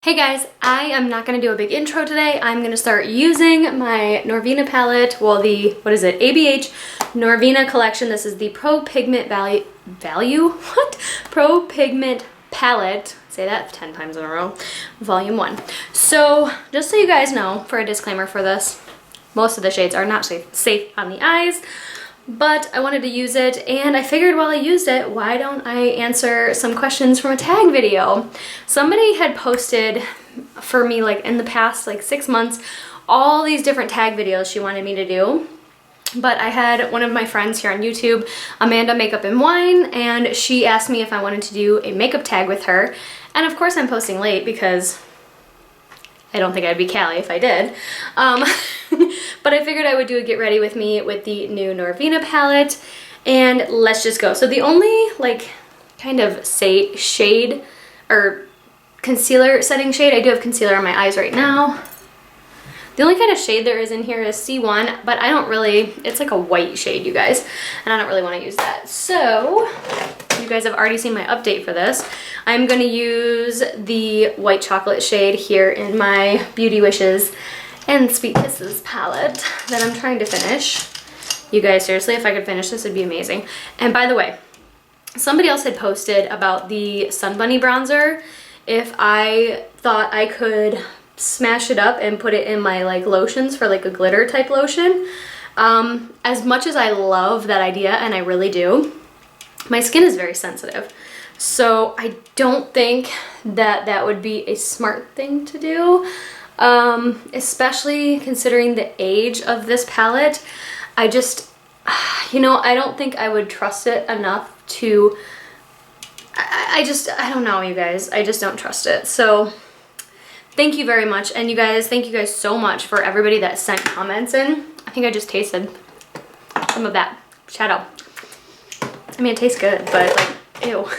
Hey guys, I am not going to do a big intro today. I'm going to start using my Norvina palette, well the, what is it, ABH Norvina collection. This is the Pro Pigment Pro Pigment palette. Say that 10 times in a row. Volume 1. So, just so you guys know, for a disclaimer for this, most of the shades are not safe on the eyes, but I wanted to use it, and I figured while I used it, why don't I answer some questions from a tag video? Somebody had posted for me, like in the past like 6 months, all these different tag videos she wanted me to do. But I had one of my friends here on YouTube, Amandamakeupandwine, and she asked me if I wanted to do a makeup tag with her. And of course I'm posting late because I don't think I'd be Callie if I did. But I figured I would do a get ready with me with the new Norvina palette, and let's just go. So the only like kind of shade or concealer setting shade, I do have concealer on my eyes right now. The only kind of shade there is in here is C1, but I don't really, it's like a white shade, you guys, and I don't really want to use that. So you guys have already seen my update for this. I'm going to use the white chocolate shade here in my Beauty Wishes and Sweet Kisses palette that I'm trying to finish. You guys, seriously, if I could finish this, it'd be amazing. And by the way, somebody else had posted about the Sun Bunny bronzer. If I thought I could smash it up and put it in my like lotions for like a glitter type lotion. As much as I love that idea, and I really do, my skin is very sensitive. So I don't think that that would be a smart thing to do. Especially considering the age of this palette. I just, you know, I don't think I would trust it enough to, I don't know, you guys. I just don't trust it. So thank you very much. And you guys, thank you guys so much for everybody that sent comments in. I think I just tasted some of that shadow. I mean, it tastes good, but like, ew.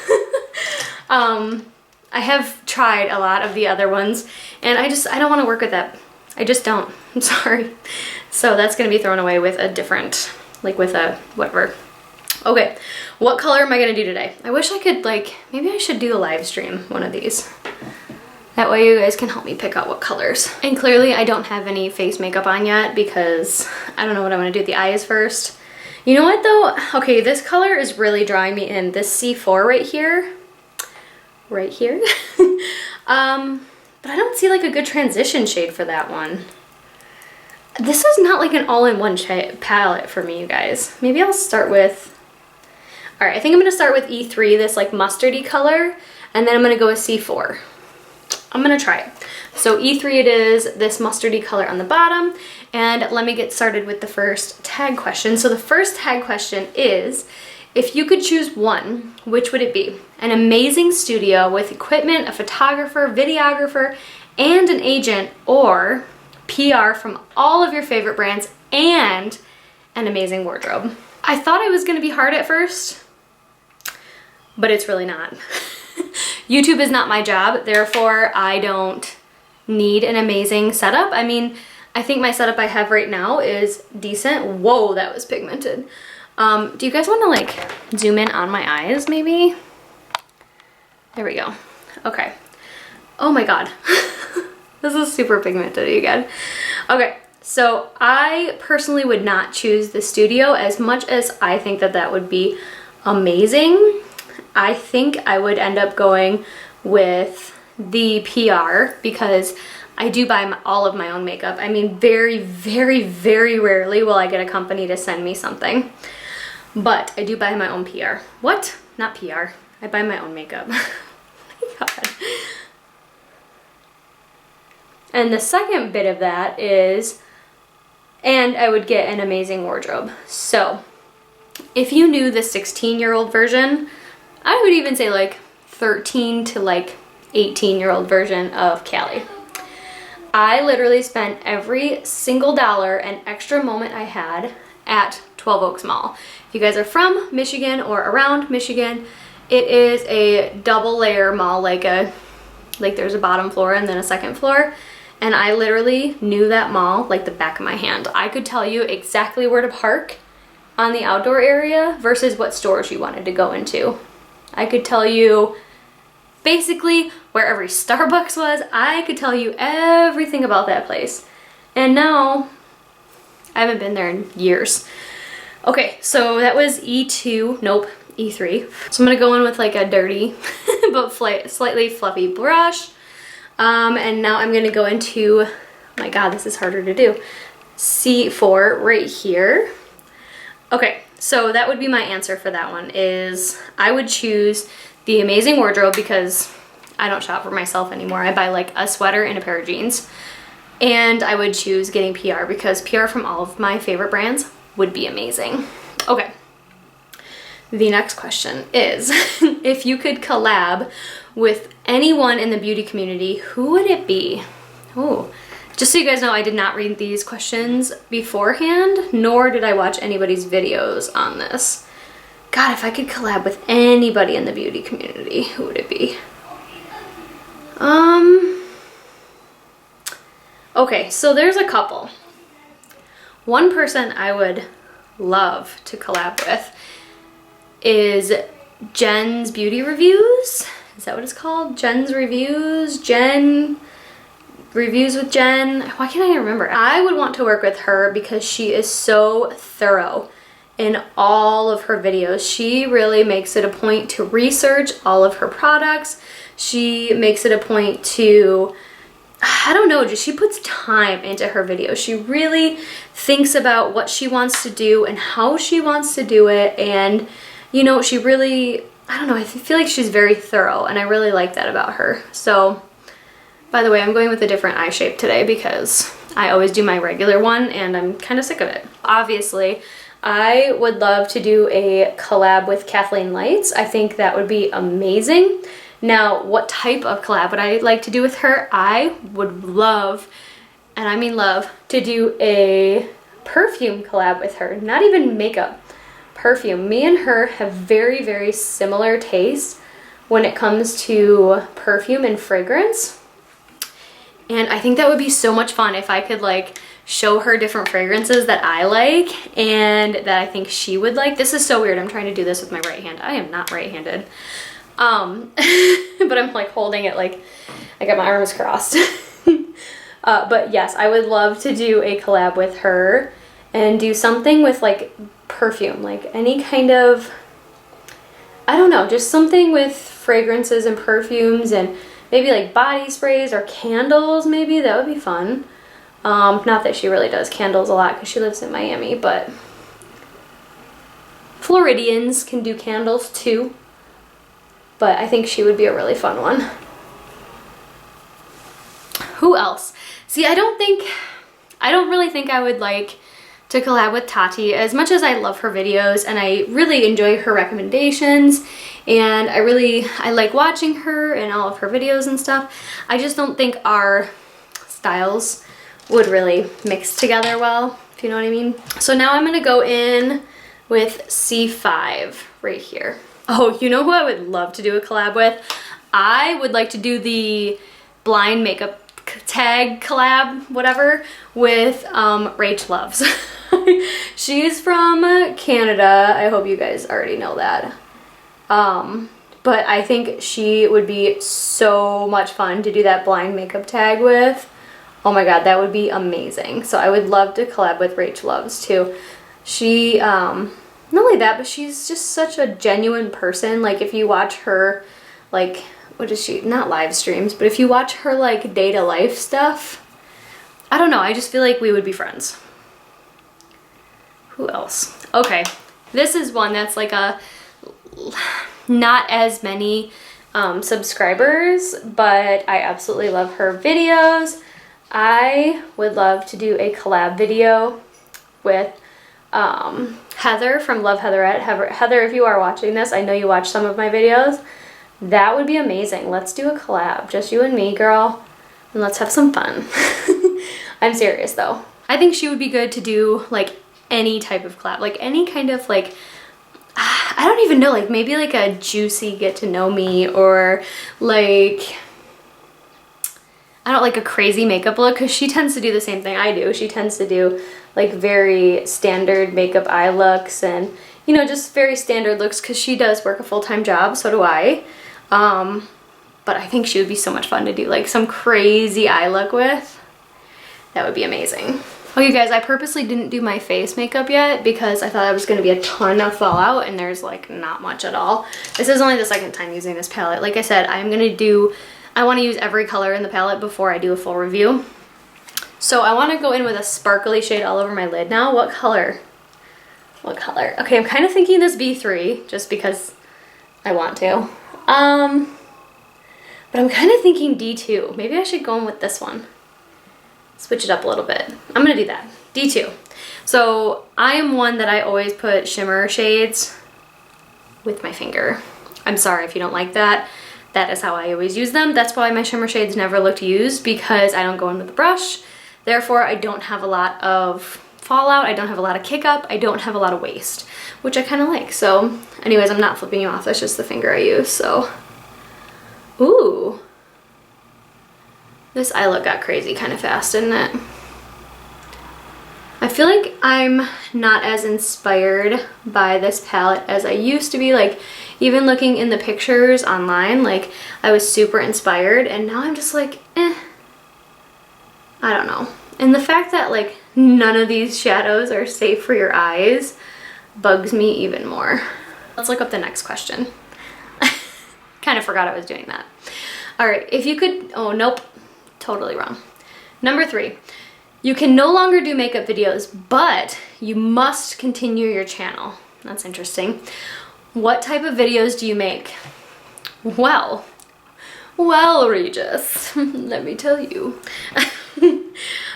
I have tried a lot of the other ones, and I don't want to work with that. I just don't. I'm sorry. So that's going to be thrown away with a different, like with a whatever. Okay, what color am I going to do today? I wish I could, like, maybe I should do a live stream one of these. That way you guys can help me pick out what colors. And clearly I don't have any face makeup on yet because I don't know what I want to do with the eyes first. You know what though? Okay, this color is really drawing me in. This C4 right here. Right here. But I don't see like a good transition shade for that one. This is not like an all-in-one palette for me, you guys. Maybe I'll start with, all right, I think I'm gonna start with E3, this like mustardy color, and then I'm gonna go with C4. I'm gonna try it. So E3 it is, this mustardy color on the bottom, and let me get started with the first tag question. So the first tag question is, if you could choose one, which would it be? An amazing studio with equipment, a photographer, videographer, and an agent, or PR from all of your favorite brands and an amazing wardrobe. I thought it was gonna be hard at first, but it's really not. YouTube is not my job, therefore I don't need an amazing setup. I mean, I think my setup I have right now is decent. Whoa, that was pigmented. Do you guys want to like zoom in on my eyes maybe? There we go. Okay. Oh my god. This is super pigmented again. Okay, so I personally would not choose the studio as much as I think that that would be amazing. I think I would end up going with the PR because I do buy all of my own makeup. I mean, very, very, very rarely will I get a company to send me something. But I do buy my own PR. What? Not PR. I buy my own makeup. Oh my god. And the second bit of that is, and I would get an amazing wardrobe. So, if you knew the 16-year-old version, I would even say like 13 to like 18-year-old version of Callie. I literally spent every single dollar and extra moment I had at 12 Oaks Mall. If you guys are from Michigan or around Michigan, it is a double layer mall, like there's a bottom floor and then a second floor. And I literally knew that mall like the back of my hand. I could tell you exactly where to park on the outdoor area versus what stores you wanted to go into. I could tell you basically where every Starbucks was. I could tell you everything about that place. And now I haven't been there in years. Okay, so that was E2, nope, E3. So I'm gonna go in with like a dirty but slightly fluffy brush. And now I'm gonna go into, oh my God, this is harder to do, C4 right here. Okay, so that would be my answer for that one, is I would choose the Amazing Wardrobe because I don't shop for myself anymore. I buy like a sweater and a pair of jeans. And I would choose getting PR because PR from all of my favorite brands would be amazing. Okay, the next question is, if you could collab with anyone in the beauty community, who would it be? Oh, just so you guys know, I did not read these questions beforehand, nor did I watch anybody's videos on this. God, if I could collab with anybody in the beauty community, who would it be? Okay, so there's a couple. One person I would love to collab with is Jen's Beauty Reviews. Is that what it's called? Jen's Reviews? Jen Reviews with Jen? Why can't I even remember? I would want to work with her because she is so thorough in all of her videos. She really makes it a point to research all of her products. She makes it a point to, I don't know, just she puts time into her videos. She really thinks about what she wants to do and how she wants to do it. And, you know, she really, I don't know, I feel like she's very thorough and I really like that about her. So, by the way, I'm going with a different eye shape today because I always do my regular one and I'm kind of sick of it. Obviously, I would love to do a collab with Kathleen Lights. I think that would be amazing. Now, what type of collab would I like to do with her? I would love, and I mean love, to do a perfume collab with her. Not even makeup, perfume. Me and her have very, very similar tastes when it comes to perfume and fragrance. And I think that would be so much fun if I could like show her different fragrances that I like and that I think she would like. This is so weird. I'm trying to do this with my right hand. I am not right-handed. But I'm like holding it like I got my arms crossed. But yes, I would love to do a collab with her and do something with like perfume, like any kind of, I don't know, just something with fragrances and perfumes and maybe like body sprays or candles maybe. That would be fun. Not that she really does candles a lot because she lives in Miami, but Floridians can do candles too. But I think she would be a really fun one. Who else? See, I don't really think I would like to collab with Tati. As much as I love her videos and I really enjoy her recommendations and I like watching her and all of her videos and stuff, I just don't think our styles would really mix together well, if you know what I mean. So now I'm gonna go in with C5 right here. Oh, you know who I would love to do a collab with? I would like to do the blind makeup tag collab, whatever, with Rach Loves. She's from Canada. I hope you guys already know that. But I think she would be so much fun to do that blind makeup tag with. Oh my God, that would be amazing. So I would love to collab with Rach Loves too. She, not only that, but she's just such a genuine person. Like if you watch her, like, what is she, not live streams, but if you watch her like day to life stuff, I don't know, I just feel like we would be friends. Who else? Okay, this is one that's like a, not as many subscribers, but I absolutely love her videos. I would love to do a collab video with Heather from LoveHeatherette. Heather, if you are watching this, I know you watch some of my videos. That would be amazing. Let's do a collab, just you and me, girl, and let's have some fun. I'm serious though. I think she would be good to do like any type of collab, like any kind of like, I don't even know, like maybe like a juicy get to know me, or like, I don't like a crazy makeup look, because she tends to do the same thing I do. She tends to do like very standard makeup eye looks and, you know, just very standard looks because she does work a full-time job, so do I. but I think she would be so much fun to do like some crazy eye look with. That would be amazing. Okay guys, I purposely didn't do my face makeup yet because I thought it was gonna be a ton of fallout, and there's like not much at all. This is only the second time using this palette. Like I said, I wanna use every color in the palette before I do a full review. So I wanna go in with a sparkly shade all over my lid now. What color? What color? Okay, I'm kind of thinking this B3 just because I want to. But I'm kind of thinking D2. Maybe I should go in with this one. Switch it up a little bit. I'm gonna do that. D2. So I am one that I always put shimmer shades with my finger. I'm sorry if you don't like that. That is how I always use them. That's why my shimmer shades never look used, because I don't go in with the brush. Therefore, I don't have a lot of fallout. I don't have a lot of kick up. I don't have a lot of waste, which I kind of like. So anyways, I'm not flipping you off. That's just the finger I use. So, ooh. This eye look got crazy kind of fast, didn't it? I feel like I'm not as inspired by this palette as I used to be. Like, even looking in the pictures online, like, I was super inspired, and now I'm just like, I don't know. And the fact that, like, none of these shadows are safe for your eyes bugs me even more. Let's look up the next question. Kind of forgot I was doing that. All right, if you could, oh, nope. Totally wrong. Number 3, you can no longer do makeup videos, but you must continue your channel. That's interesting. What type of videos do you make? Well, Regis, let me tell you.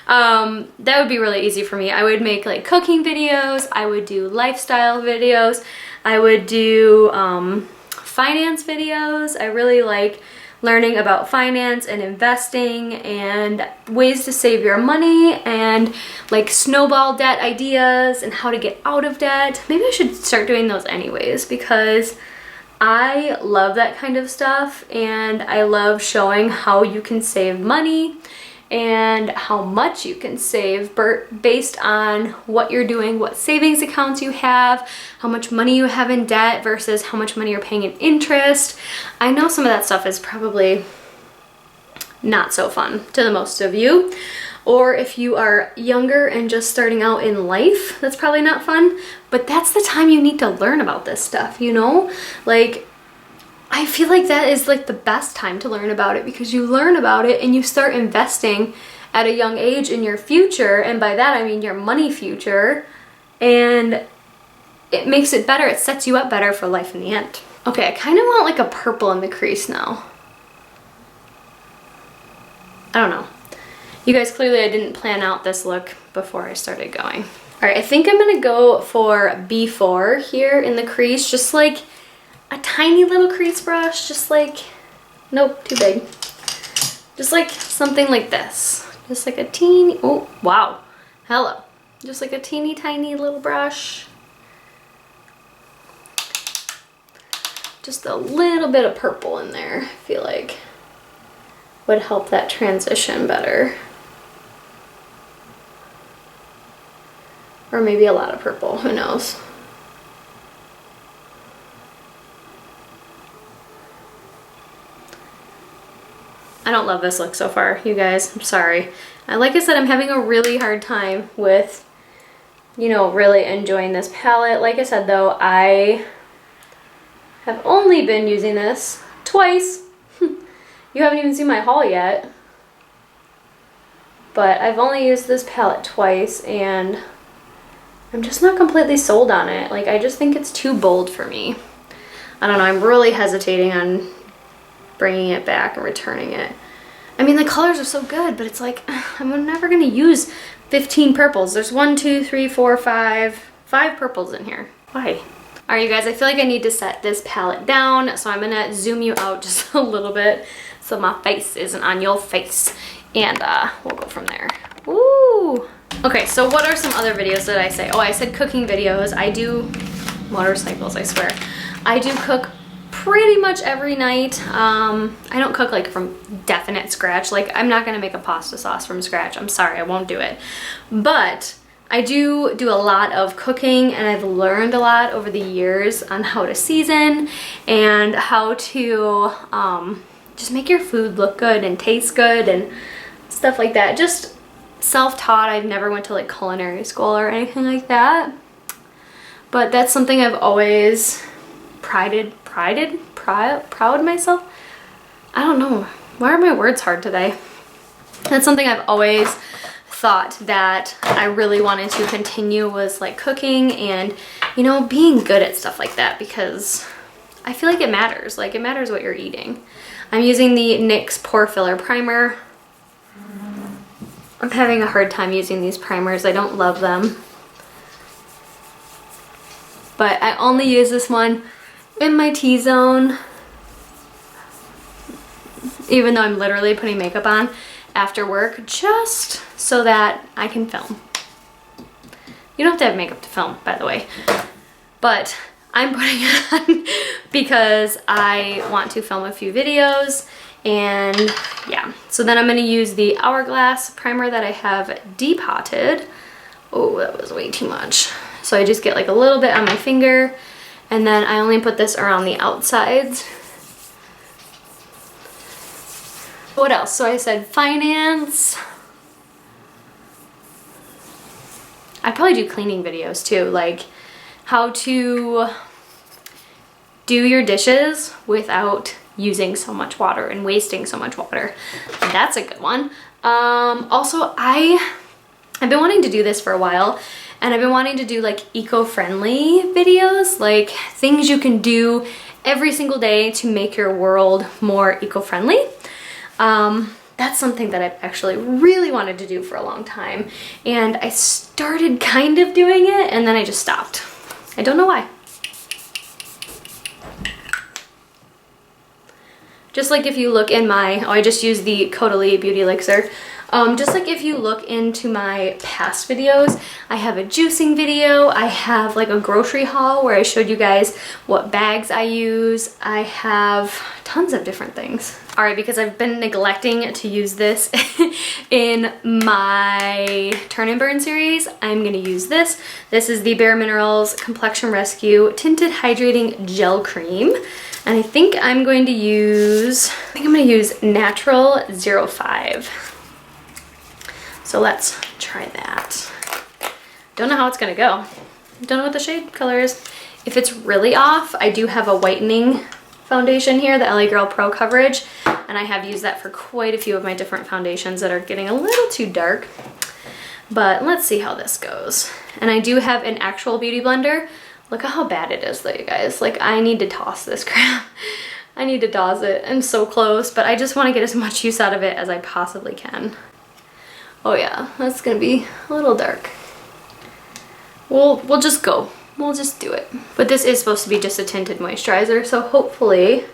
That would be really easy for me. I would make like cooking videos, I would do lifestyle videos, I would do finance videos. I really like learning about finance and investing and ways to save your money and like snowball debt ideas and how to get out of debt. Maybe I should start doing those anyways, because I love that kind of stuff, and I love showing how you can save money and how much you can save based on what you're doing, what savings accounts you have, how much money you have in debt versus how much money you're paying in interest. I know some of that stuff is probably not so fun to the most of you. Or if you are younger and just starting out in life, that's probably not fun. But that's the time you need to learn about this stuff, you know? Like, I feel like that is like the best time to learn about it, because you learn about it and you start investing at a young age in your future, and by that I mean your money future, and it makes it better. It sets you up better for life in the end. Okay, I kind of want like a purple in the crease now. I don't know. You guys, clearly I didn't plan out this look before I started going. All right, I think I'm gonna go for B4 here in the crease, just like a tiny little crease brush, just like, nope, too big. Just like something like this. Just like a teeny, oh, wow, hello. Just like a teeny tiny little brush. Just a little bit of purple in there, I feel like would help that transition better. Or maybe a lot of purple, who knows. I don't love this look so far, you guys. I'm sorry. Like I said, I'm having a really hard time with, you know, really enjoying this palette. Like I said, though, I have only been using this twice. You haven't even seen my haul yet. But I've only used this palette twice, and I'm just not completely sold on it. Like, I just think it's too bold for me. I don't know, I'm really hesitating on bringing it back and returning it. I mean, the colors are so good, but it's like, I'm never gonna use 15 purples. There's 1, 2, 3, 4, 5 purples in here. Why? All right, you guys, I feel like I need to set this palette down, so I'm gonna zoom you out just a little bit so my face isn't on your face, and we'll go from there. Woo! Okay, so what are some other videos that I say? Oh, I said cooking videos. I do motorcycles, I swear. I do cook pretty much every night. I don't cook like from definite scratch. Like, I'm not gonna make a pasta sauce from scratch. I'm sorry, I won't do it. But I do a lot of cooking, and I've learned a lot over the years on how to season and how to just make your food look good and taste good and stuff like that. Just self-taught. I've never went to like culinary school or anything like that, but that's something I've always proud myself. I don't know. Why are my words hard today? That's something I've always thought that I really wanted to continue, was like cooking and, you know, being good at stuff like that, because I feel like it matters. Like, it matters what you're eating. I'm using the NYX Pore Filler Primer. I'm having a hard time using these primers. I don't love them. But I only use this one in my T-zone, even though I'm literally putting makeup on after work, just so that I can film. You don't have to have makeup to film, by the way, but I'm putting it on because I want to film a few videos. And yeah, so then I'm going to use the Hourglass primer that I have depotted. Oh, that was way too much. So I just get like a little bit on my finger, and then I only put this around the outsides. What else? So I said finance. I probably do cleaning videos too, like how to do your dishes without using so much water and wasting so much water. That's a good one. Also, I've been wanting to do this for a while, and I've been wanting to do like eco-friendly videos, like things you can do every single day to make your world more eco-friendly. That's something that I've actually really wanted to do for a long time, and I started kind of doing it and then I just stopped. I don't know why. Just like if you look in my, I just used the Caudalie Beauty Elixir. Just like if you look into my past videos, I have a juicing video, I have like a grocery haul where I showed you guys what bags I use. I have tons of different things. All right, because I've been neglecting to use this in my Turn and Burn series, I'm gonna use this. This is the Bare Minerals Complexion Rescue Tinted Hydrating Gel Cream. And I think I'm going to use, Natural 05. So let's try that. Don't know how it's gonna go. Don't know what the shade color is. If it's really off, I do have a whitening foundation here, the LA Girl Pro Coverage, and I have used that for quite a few of my different foundations that are getting a little too dark. But let's see how this goes. And I do have an actual beauty blender. Look at how bad it is though, you guys. Like, I need to toss this crap. I need to toss it. I'm so close, but I just want to get as much use out of it as I possibly can. Oh yeah, that's gonna be a little dark. We'll just go. We'll just do it. But this is supposed to be just a tinted moisturizer, so hopefully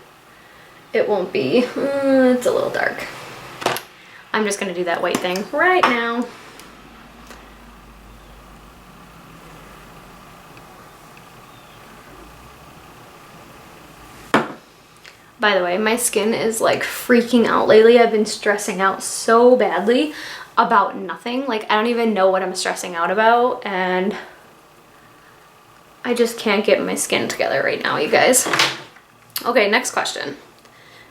it won't be, it's a little dark. I'm just gonna do that white thing right now. By the way, my skin is like freaking out lately. I've been stressing out so badly about nothing. Like, I don't even know what I'm stressing out about, and I just can't get my skin together right now, you guys. Okay, next question.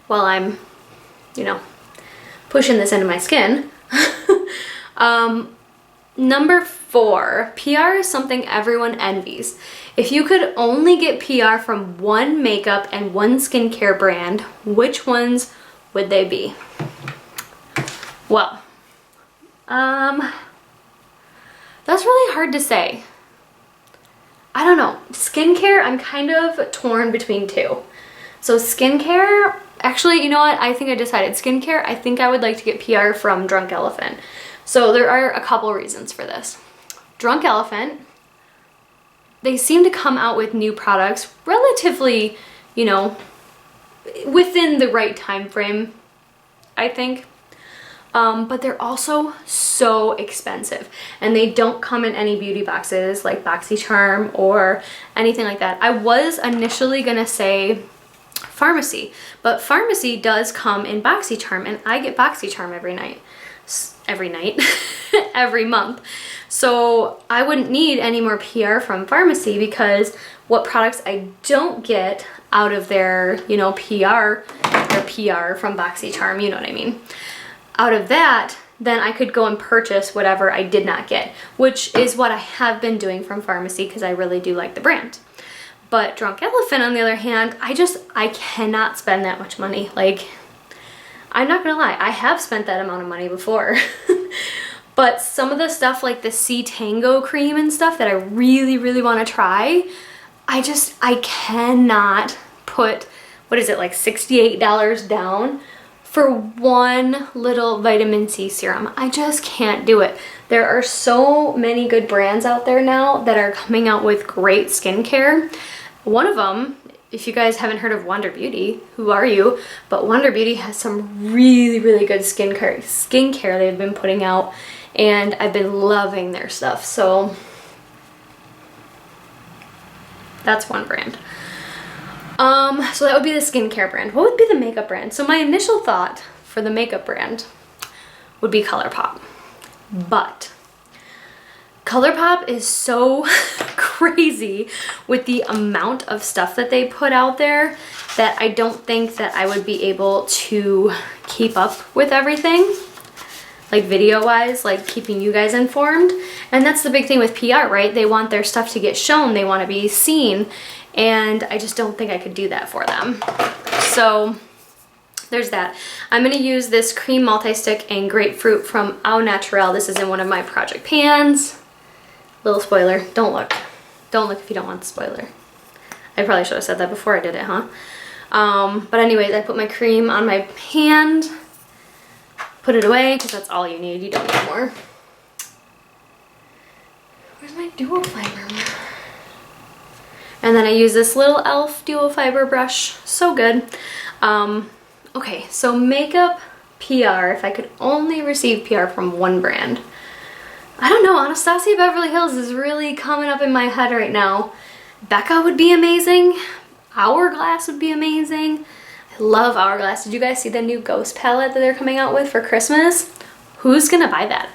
While I'm, you know, pushing this into my skin. Number 4, PR is something everyone envies. If you could only get PR from one makeup and one skincare brand, which ones would they be? Well, that's really hard to say. I don't know. Skincare, I'm kind of torn between two. So skincare, actually, you know what? I think I decided skincare. I think I would like to get PR from Drunk Elephant. So there are a couple reasons for this. Drunk Elephant, they seem to come out with new products relatively, you know, within the right time frame, I think. But they're also so expensive, and they don't come in any beauty boxes like BoxyCharm or anything like that. I was initially gonna say Pharmacy, but Pharmacy does come in BoxyCharm, and I get BoxyCharm every night. every night, every month. So I wouldn't need any more PR from pharmacy, because what products I don't get out of their, you know, PR from BoxyCharm, you know what I mean? Out of that, then I could go and purchase whatever I did not get, which is what I have been doing from pharmacy because I really do like the brand. But Drunk Elephant, on the other hand, I cannot spend that much money. Like, I'm not gonna lie, I have spent that amount of money before. But some of the stuff like the C Tango cream and stuff that I really, really want to try, I cannot put, what is it, like $68 down for one little vitamin C serum. I just can't do it. There are so many good brands out there now that are coming out with great skincare. One of them, if you guys haven't heard of Wonder Beauty, who are you? But Wonder Beauty has some really, really good skincare they've been putting out, and I've been loving their stuff. So that's one brand. So that would be the skincare brand. What would be the makeup brand? So my initial thought for the makeup brand would be ColourPop. But ColourPop is so crazy with the amount of stuff that they put out there that I don't think that I would be able to keep up with everything, like video-wise, like keeping you guys informed. And that's the big thing with PR, right? They want their stuff to get shown, they want to be seen, and I just don't think I could do that for them. So there's that. I'm going to use this cream multi-stick and grapefruit from Au Naturel. This is in one of my project pans. Little spoiler, don't look. Don't look if you don't want the spoiler. I probably should have said that before I did it, huh? But anyways, I put my cream on my hand, put it away, because that's all you need. You don't need more. Where's my dual fiber? And then I use this little e.l.f. dual fiber brush. So good. Okay, so makeup PR, if I could only receive PR from one brand. I don't know, Anastasia Beverly Hills is really coming up in my head right now. Becca would be amazing. Hourglass would be amazing. I love Hourglass. Did you guys see the new Ghost palette that they're coming out with for Christmas? Who's gonna buy that?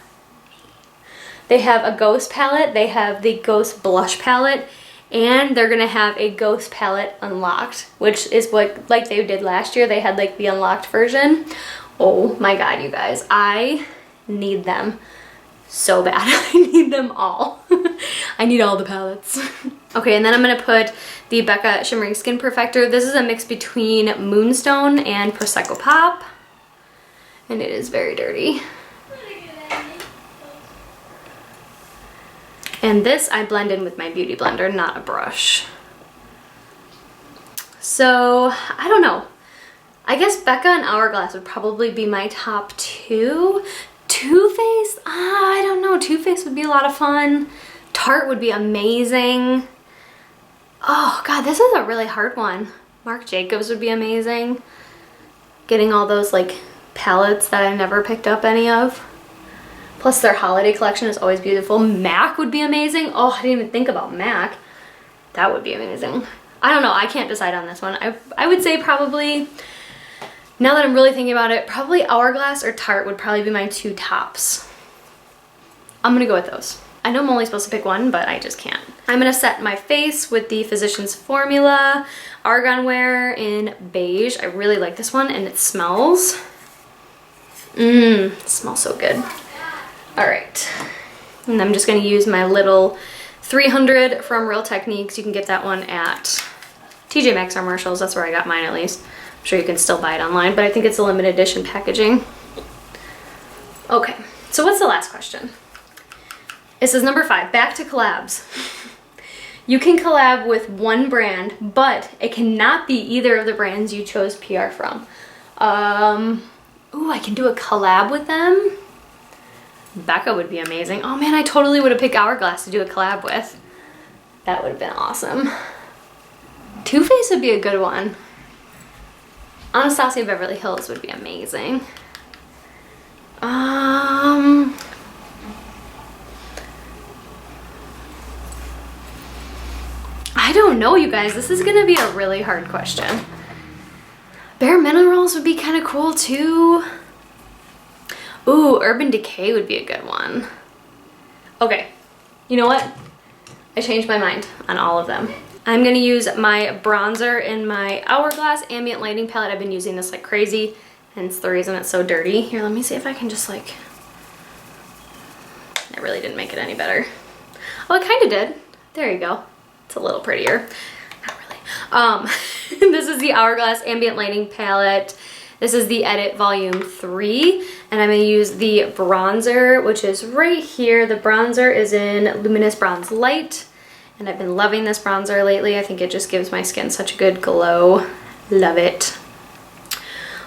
They have a Ghost palette, they have the Ghost blush palette, and they're gonna have a Ghost palette unlocked, which is what, like they did last year. They had like the unlocked version. Oh my god, you guys, I need them so bad. I need them all. I need all the palettes. Okay, and then I'm gonna put the Becca Shimmering Skin Perfector. This is a mix between Moonstone and Prosecco Pop, and it is very dirty. And this I blend in with my beauty blender, not a brush. So, I don't know. I guess Becca and Hourglass would probably be my top two. Too Faced? I don't know. Too Faced would be a lot of fun. Tarte would be amazing. Oh god, this is a really hard one. Marc Jacobs would be amazing. Getting all those like palettes that I never picked up any of. Plus their holiday collection is always beautiful. MAC would be amazing. Oh, I didn't even think about MAC. That would be amazing. I don't know. I can't decide on this one. I would say probably, now that I'm really thinking about it, probably Hourglass or Tarte would probably be my two tops. I'm gonna go with those. I know I'm only supposed to pick one, but I just can't. I'm gonna set my face with the Physicians Formula Argan Wear in beige. I really like this one, and it smells. It smells so good. All right, and I'm just gonna use my little 300 from Real Techniques. You can get that one at TJ Maxx or Marshalls. That's where I got mine, at least. I'm sure you can still buy it online, but I think it's a limited edition packaging. Okay, so what's the last question? This is number 5, back to collabs. You can collab with one brand, but it cannot be either of the brands you chose PR from. Ooh, I can do a collab with them. Becca would be amazing. Oh man, I totally would have picked Hourglass to do a collab with. That would have been awesome. Too Faced would be a good one. Anastasia Beverly Hills would be amazing. I don't know, you guys. This is gonna be a really hard question. Bare Minerals would be kind of cool too. Ooh, Urban Decay would be a good one. Okay, you know what? I changed my mind on all of them. I'm gonna use my bronzer in my Hourglass Ambient Lighting palette. I've been using this like crazy, hence the reason it's so dirty. Here, let me see if I can just like, it really didn't make it any better. Oh, it kind of did. There you go. It's a little prettier. Not really. This is the Hourglass Ambient Lighting palette. This is the Edit Volume 3, and I'm going to use the bronzer, which is right here. The bronzer is in Luminous Bronze Light, and I've been loving this bronzer lately. I think it just gives my skin such a good glow. Love it.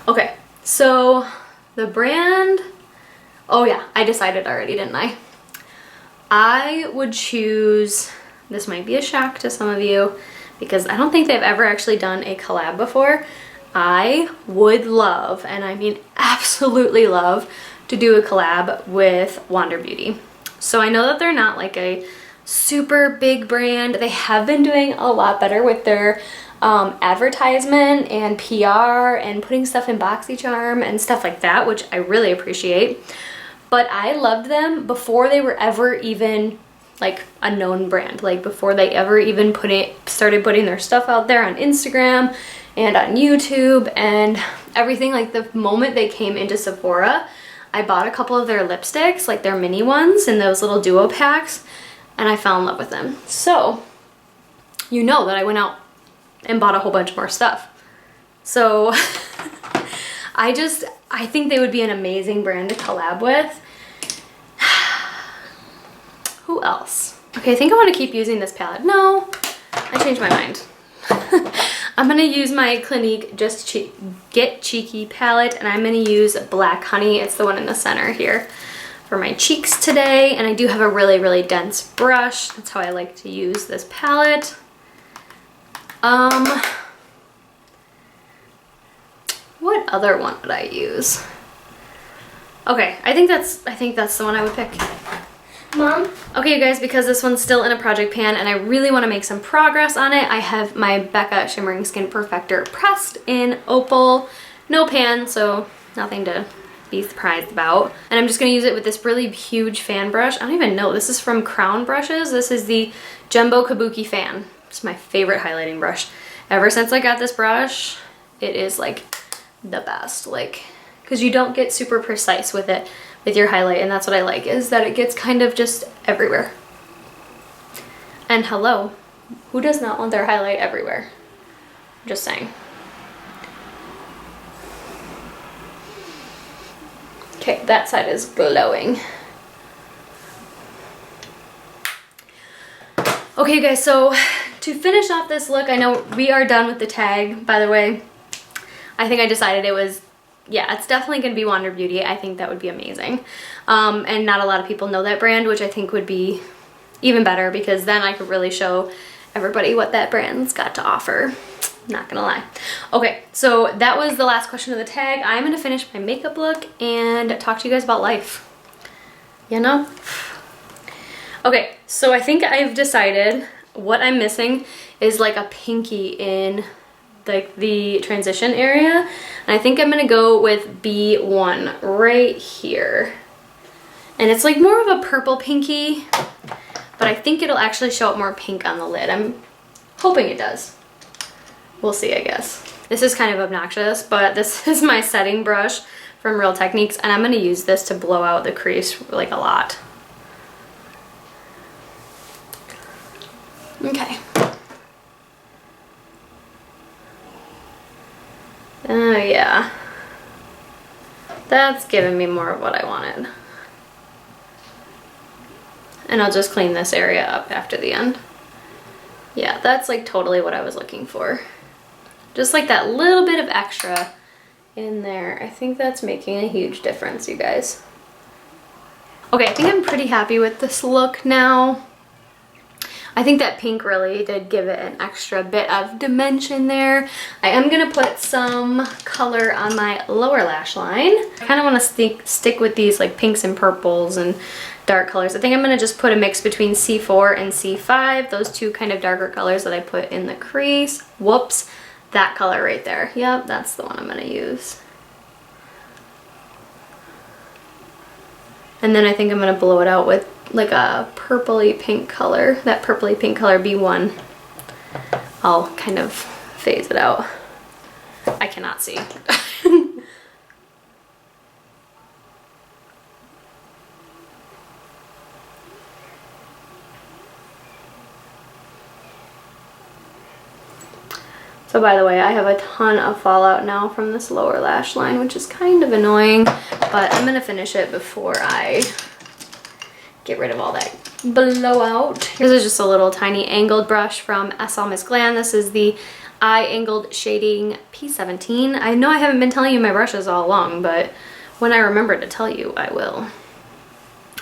Okay, so the brand, oh yeah, I decided already, didn't I? I would choose, this might be a shock to some of you, because I don't think they've ever actually done a collab before. I would love, and I mean absolutely love, to do a collab with Wander Beauty. So I know that they're not like a super big brand. They have been doing a lot better with their advertisement and PR and putting stuff in BoxyCharm and stuff like that, which I really appreciate. But I loved them before they were ever even like a known brand, like before they ever even started putting their stuff out there on Instagram and on YouTube and everything. Like the moment they came into Sephora, I bought a couple of their lipsticks, like their mini ones in those little duo packs, and I fell in love with them. So you know that I went out and bought a whole bunch more stuff. So I think they would be an amazing brand to collab with. Who else? Okay, I think I want to keep using this palette. No, I changed my mind. I'm going to use my Clinique Just Get Cheeky palette, and I'm going to use Black Honey. It's the one in the center here for my cheeks today. And I do have a really, really dense brush. That's how I like to use this palette. What other one would I use? Okay, I think that's the one I would pick. Mom? Okay, you guys, because this one's still in a project pan and I really want to make some progress on it, I have my Becca Shimmering Skin Perfector pressed in Opal. No pan, so nothing to be surprised about. And I'm just going to use it with this really huge fan brush. I don't even know. This is from Crown Brushes. This is the Jumbo Kabuki Fan. It's my favorite highlighting brush. Ever since I got this brush, it is like the best. Like, because you don't get super precise with it with your highlight, and that's what I like, is that it gets kind of just everywhere. And hello, who does not want their highlight everywhere? Just saying. Okay, that side is glowing. Okay, you guys, so to finish off this look, I know we are done with the tag, by the way. I think I decided it was, yeah, it's definitely going to be Wander Beauty. I think that would be amazing. And not a lot of people know that brand, which I think would be even better, because then I could really show everybody what that brand's got to offer. Not gonna lie. Okay, so that was the last question of the tag. I'm gonna finish my makeup look and talk to you guys about life. You know? Okay, so I think I've decided what I'm missing is like a pinky in like the transition area. And I think I'm gonna go with B1 right here. And it's like more of a purple pinky, but I think it'll actually show up more pink on the lid. I'm hoping it does. We'll see, I guess. This is kind of obnoxious, but this is my setting brush from Real Techniques, and I'm gonna use this to blow out the crease like a lot. Okay. Oh yeah. That's giving me more of what I wanted. And I'll just clean this area up after the end. Yeah, that's like totally what I was looking for. Just like that little bit of extra in there. I think that's making a huge difference, you guys. Okay, I think I'm pretty happy with this look now. I think that pink really did give it an extra bit of dimension there. I am gonna put some color on my lower lash line. I kind of want to stick with these like pinks and purples and dark colors. I think I'm gonna just put a mix between C4 and C5, those two kind of darker colors that I put in the crease. Whoops, that color right there. Yep, that's the one I'm gonna use. And then I think I'm gonna blow it out with like a purpley pink color. That purpley pink color B1. I'll kind of phase it out. I cannot see. So by the way, I have a ton of fallout now from this lower lash line, which is kind of annoying, but I'm gonna finish it before I get rid of all that blowout. This is just a little tiny angled brush from SL Miss Glam. This is the Eye Angled Shading P17. I know I haven't been telling you my brushes all along, but when I remember to tell you, I will.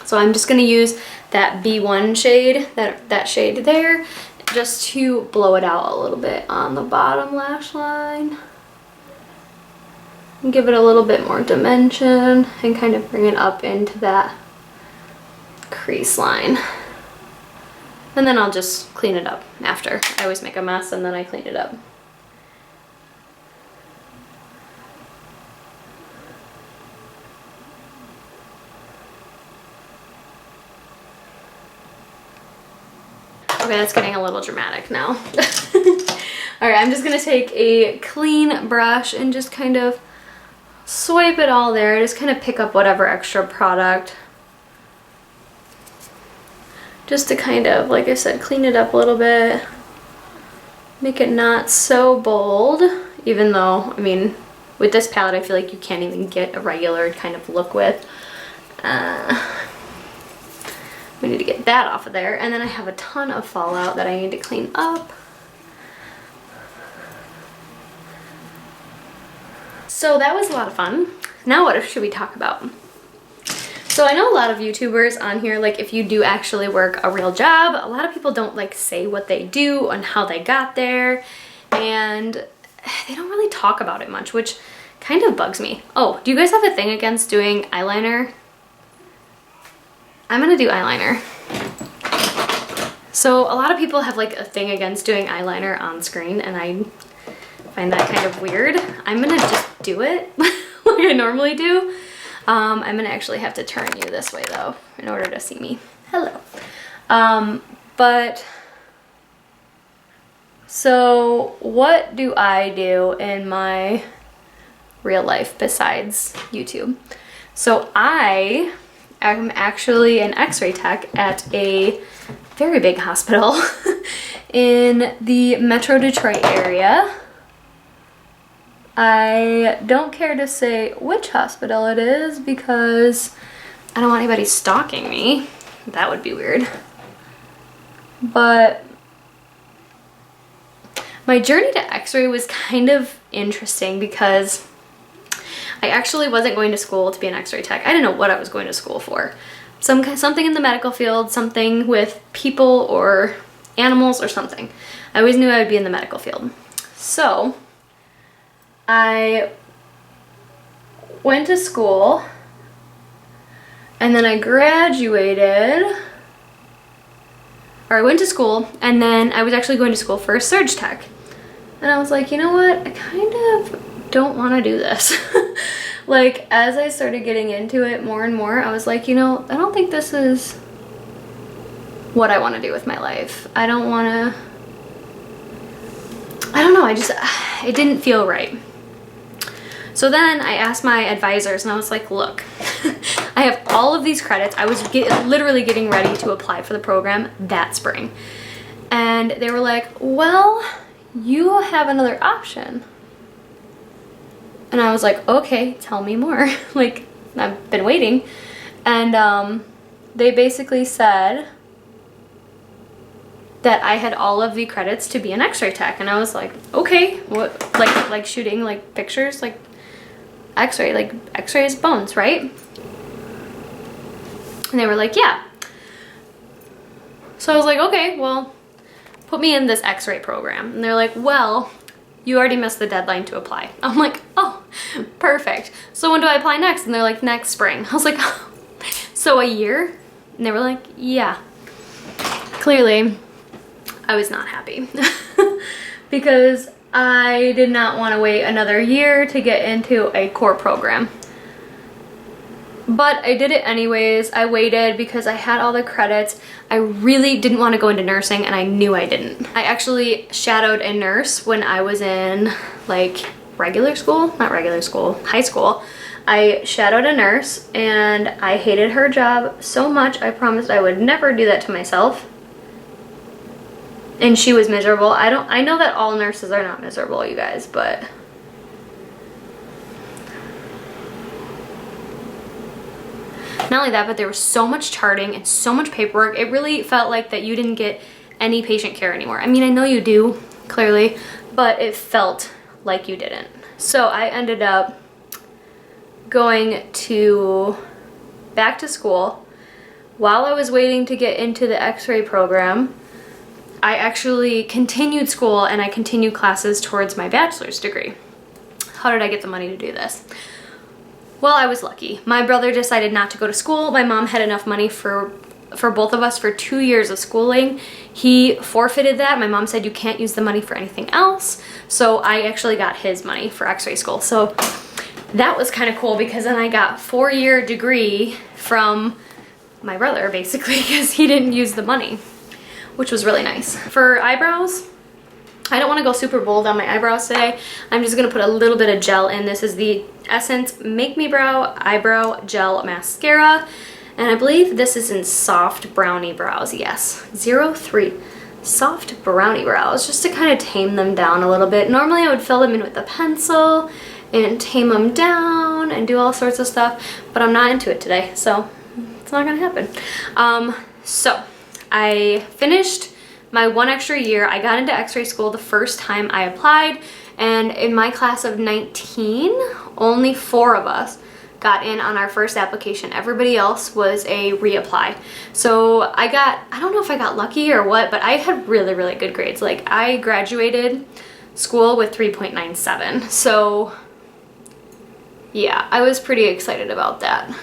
So I'm just gonna use that B1 shade, that shade there, just to blow it out a little bit on the bottom lash line. And give it a little bit more dimension and kind of bring it up into that crease line. And then I'll just clean it up after. I always make a mess and then I clean it up. Okay, that's getting a little dramatic now. All right, I'm just gonna take a clean brush and just kind of swipe it all there. Just kind of pick up whatever extra product. Just to kind of, like I said, clean it up a little bit. Make it not so bold, even though, I mean, with this palette, I feel like you can't even get a regular kind of look with. We need to get that off of there. And then I have a ton of fallout that I need to clean up. So that was a lot of fun. Now what should we talk about? So I know a lot of YouTubers on here, like if you do actually work a real job, a lot of people don't like say what they do and how they got there. And they don't really talk about it much, which kind of bugs me. Oh, do you guys have a thing against doing eyeliner? I'm gonna do eyeliner. So a lot of people have like a thing against doing eyeliner on screen and I find that kind of weird. I'm gonna just do it like I normally do. I'm gonna actually have to turn you this way though in order to see me. Hello. But so what do I do in my real life besides YouTube? So I'm actually an x-ray tech at a very big hospital in the Metro Detroit area. I don't care to say which hospital it is because I don't want anybody stalking me. That would be weird. But my journey to x-ray was kind of interesting because I actually wasn't going to school to be an x-ray tech. I didn't know what I was going to school for. Something in the medical field, something with people or animals or something. I always knew I would be in the medical field. So I went to school and then I graduated, or I went to school and then I was actually going to school for a surge tech. And I was like, you know what? I kind of don't want to do this. Like, as I started getting into it more and more, I was like, you know, I don't think this is what I want to do with my life. I don't want to, I don't know, it didn't feel right. So then I asked my advisors and I was like, look, I have all of these credits. I was literally getting ready to apply for the program that spring. And they were like, well, you have another option. And I was like, okay, tell me more. Like, I've been waiting. And they basically said that I had all of the credits to be an x-ray tech. And I was like, okay, what, like shooting like pictures, like x-ray, like x-ray is bones, right? And they were like, yeah. So I was like, okay, well, put me in this x-ray program. And they're like, well, you already missed the deadline to apply. I'm like, oh, perfect. So when do I apply next? And they're like, next spring. I was like, oh, so a year? And they were like, yeah. Clearly, I was not happy because I did not want to wait another year to get into a core program. But I did it anyways. I waited because I had all the credits. I really didn't want to go into nursing and I knew I didn't. I actually shadowed a nurse when I was in like regular school, not regular school, high school. I shadowed a nurse and I hated her job so much I promised I would never do that to myself. And she was miserable. I know that all nurses are not miserable, you guys, but not only that, but there was so much charting and so much paperwork. It really felt like that you didn't get any patient care anymore. I mean, I know you do, clearly, but it felt like you didn't. So I ended up going back to school. While I was waiting to get into the x-ray program, I actually continued school and I continued classes towards my bachelor's degree. How did I get the money to do this? Well, I was lucky. My brother decided not to go to school. My mom had enough money for both of us for 2 years of schooling. He forfeited that. My mom said you can't use the money for anything else. So I actually got his money for x-ray school. So that was kind of cool because then I got a 4-year degree from my brother basically because he didn't use the money, which was really nice. For eyebrows, I don't want to go super bold on my eyebrows today. I'm just going to put a little bit of gel in. This is the Essence Make Me Brow Eyebrow Gel Mascara. And I believe this is in Soft Brownie Brows. Yes, 03 Soft Brownie Brows, just to kind of tame them down a little bit. Normally I would fill them in with a pencil and tame them down and do all sorts of stuff, but I'm not into it today, so it's not gonna happen. So I finished my 1 extra year. I got into x-ray school the first time I applied, and in my class of 19, only 4 of us got in on our first application. Everybody else was a reapply. So I don't know if I got lucky or what, but I had really, really good grades. Like, I graduated school with 3.97. So yeah, I was pretty excited about that.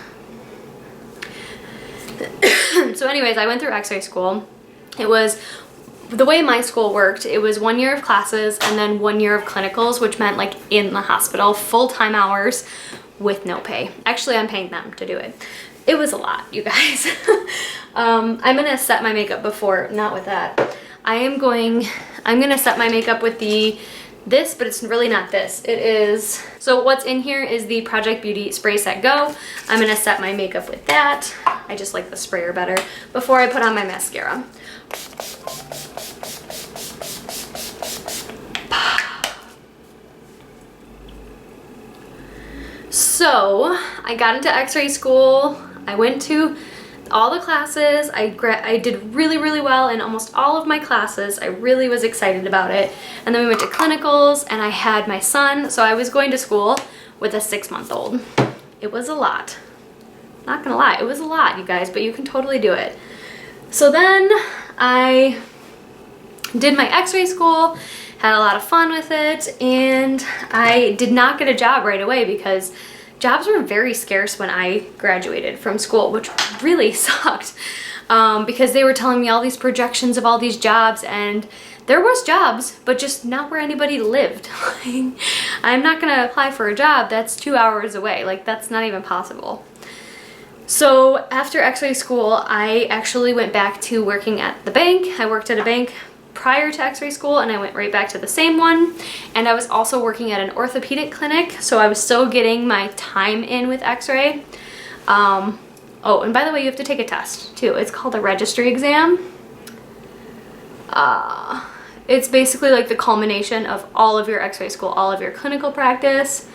So anyways, I went through x-ray school. It was, the way my school worked, it was 1 year of classes and then 1 year of clinicals, which meant like in the hospital, full-time hours with no pay. Actually, I'm paying them to do it. It was a lot, you guys. I'm gonna set my makeup before, not with that. I'm gonna set my makeup with this, but it's really not this. It is, so what's in here is the Project Beauty Spray Set Go. I'm gonna set my makeup with that. I just like the sprayer better before I put on my mascara. So I got into x-ray school. I went to all the classes. I did really, really well in almost all of my classes. I really was excited about it. And then we went to clinicals and I had my son. So I was going to school with a 6-month-old. It was a lot. Not gonna lie, it was a lot, you guys, but you can totally do it. So then I did my x-ray school, had a lot of fun with it, and I did not get a job right away because jobs were very scarce when I graduated from school, which really sucked because they were telling me all these projections of all these jobs, and there was jobs, but just not where anybody lived. I'm not gonna apply for a job that's 2 hours away. Like, that's not even possible. So after x-ray school, I actually went back to working at the bank. I worked at a bank prior to x-ray school and I went right back to the same one. And I was also working at an orthopedic clinic, so I was still getting my time in with x-ray. Oh, and by the way, you have to take a test too. It's called a registry exam. It's basically like the culmination of all of your x-ray school, all of your clinical practice,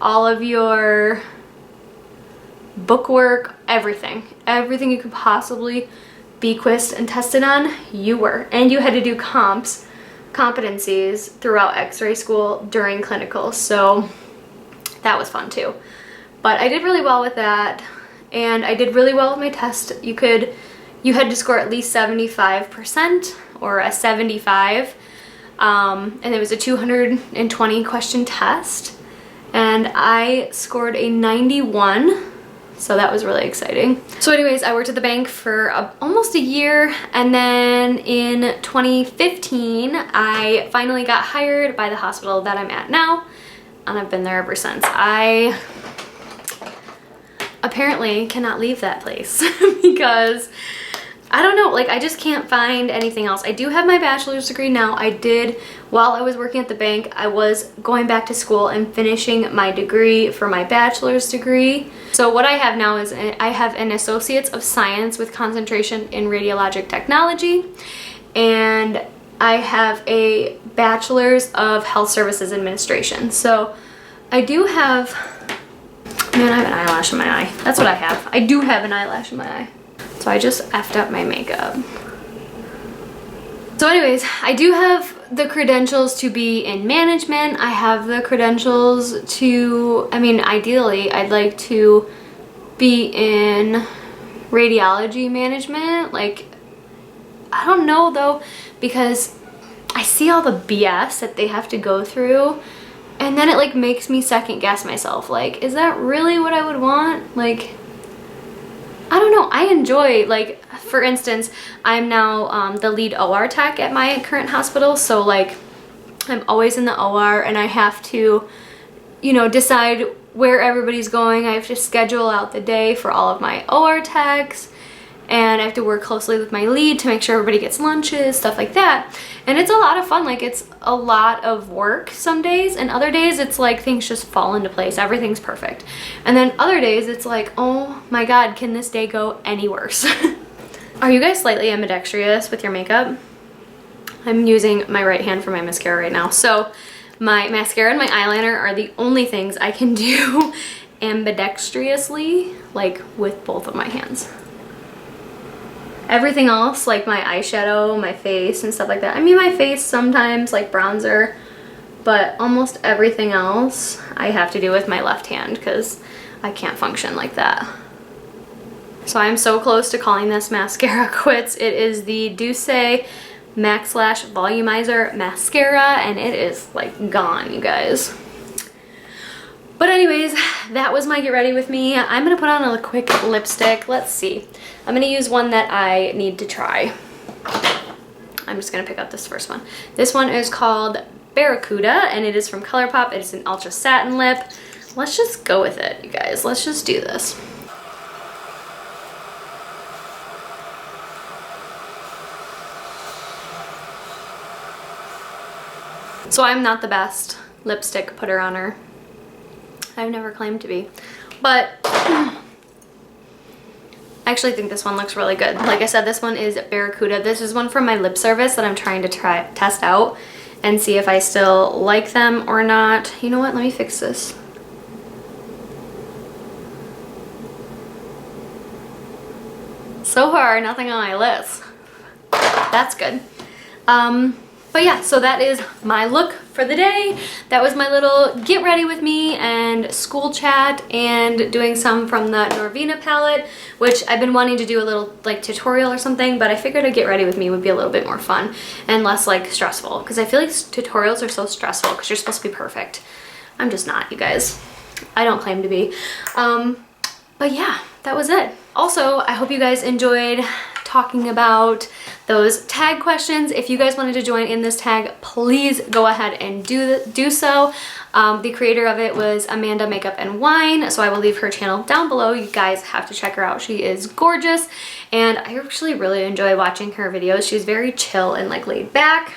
all of your book work, everything you could possibly be quizzed and tested on, you were. And you had to do competencies throughout x-ray school during clinicals, so that was fun too. But I did really well with that, and I did really well with my test. You had to score at least 75% or a 75, and it was a 220 question test, and I scored a 91. So that was really exciting. So anyways, I worked at the bank for almost a year, and then in 2015, I finally got hired by the hospital that I'm at now, and I've been there ever since. I apparently cannot leave that place because I don't know, like I just can't find anything else. I do have my bachelor's degree now. I did, while I was working at the bank, I was going back to school and finishing my degree for my bachelor's degree. So what I have now is I have an Associates of Science with concentration in Radiologic Technology, and I have a Bachelor's of Health Services Administration. So I do have, man, I have an eyelash in my eye. That's what I have. I do have an eyelash in my eye. So I just effed up my makeup. So anyways, I do have the credentials to be in management. I have the credentials to, I mean, ideally, I'd like to be in radiology management. Like, I don't know though, because I see all the BS that they have to go through, and then it like makes me second guess myself. Like, is that really what I would want? Like, I don't know. I enjoy, like, for instance, I'm now the lead OR tech at my current hospital. So like I'm always in the OR and I have to, you know, decide where everybody's going. I have to schedule out the day for all of my OR techs, and I have to work closely with my lead to make sure everybody gets lunches, stuff like that. And it's a lot of fun. Like, it's a lot of work some days, and other days it's like things just fall into place. Everything's perfect. And then other days it's like, oh my God, can this day go any worse? Are you guys slightly ambidextrous with your makeup? I'm using my right hand for my mascara right now. So my mascara and my eyeliner are the only things I can do ambidextrously, like with both of my hands. Everything else, like my eyeshadow, my face, and stuff like that. I mean, my face sometimes, like bronzer, but almost everything else I have to do with my left hand because I can't function like that. So I'm so close to calling this mascara quits. It is the Douce Max Lash Volumizer Mascara, and it is like gone, you guys. But anyways, that was my get ready with me. I'm gonna put on a quick lipstick. Let's see. I'm gonna use one that I need to try. I'm just gonna pick up this first one. This one is called Barracuda, and it is from ColourPop. It is an ultra satin lip. Let's just go with it, you guys. Let's just do this. So I'm not the best lipstick putter on-er. I've never claimed to be, but I actually think this one looks really good. Like I said, this one is Barracuda. This is one from my lip service that I'm trying to test out and see if I still like them or not. You know what? Let me fix this. So far, nothing on my lips. That's good. But yeah, so that is my look for the day. That was my little get ready with me and school chat, and doing some from the Norvina palette, which I've been wanting to do a little like tutorial or something, but I figured a get ready with me would be a little bit more fun and less like stressful, because I feel like tutorials are so stressful because you're supposed to be perfect. I'm just not, you guys. I don't claim to be. But yeah, that was it. Also, I hope you guys enjoyed talking about those tag questions. If you guys wanted to join in this tag, please go ahead and do so. The creator of it was Amandamakeupandwine, so I will leave her channel down below. You guys have to check her out. She is gorgeous, and I actually really enjoy watching her videos. She's very chill and like laid back.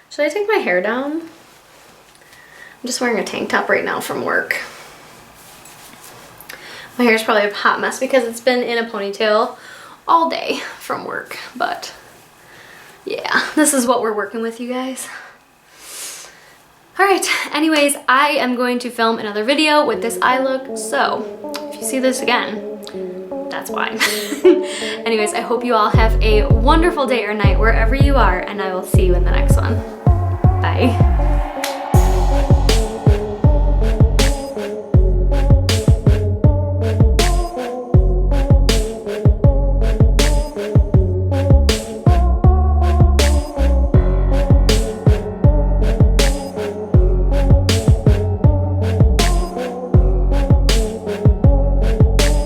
Should I take my hair down? I'm just wearing a tank top right now from work. My hair's probably a hot mess because it's been in a ponytail all day from work, but yeah, this is what we're working with, you guys. All right, anyways, I am going to film another video with this eye look, so if you see this again, that's why. Anyways, I hope you all have a wonderful day or night wherever you are, and I will see you in the next one. Bye.